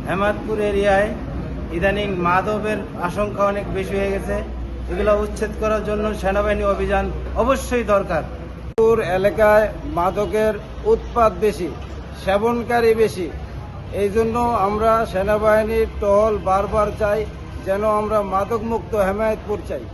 হেমায়তপুর এরিয়ায় ইদানিং মাদকের আশঙ্কা অনেক বেশি হয়ে গেছে। এগুলো উচ্ছেদ করার জন্য সেনাবাহিনী অভিযান অবশ্যই দরকার। এলাকায় মাদকের উৎপাত বেশি, সেবনকারী বেশি। এই জন্য আমরা সেনাবাহিনীর টহল বারবার চাই, যেন আমরা মাদক মুক্ত হেমায়তপুর চাই।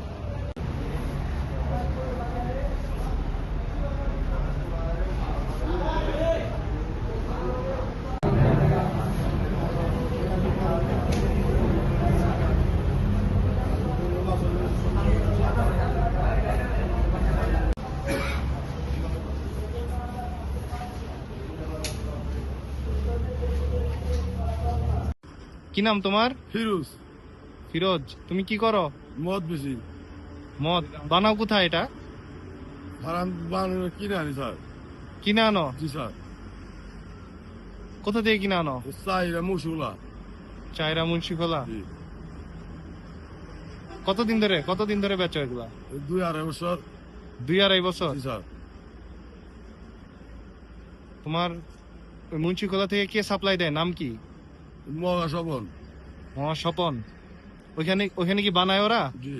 কি নাম তোমার? ফিরোজ। ফিরোজ, তুমি কি করো? মদ বেশি। মদ বানাও কোথায় এটা? হারাম বানানো কিনে আনি স্যার। কিনে আনো? জি স্যার। কোথা থেকে কিনে আনো? চাইরা মুসুলা। চায়রা মুন্সিখোলা। জি। কতদিন ধরে বেচো এগুলা? 2-2.5 বছর। 2-2.5 বছর? জি স্যার। তোমার মুন্সিখোলা থেকে কে সাপ্লাই দেয়, নাম কি? মগা সবন। স্বপন। ওইখানে কি বানায় ওরা? জি।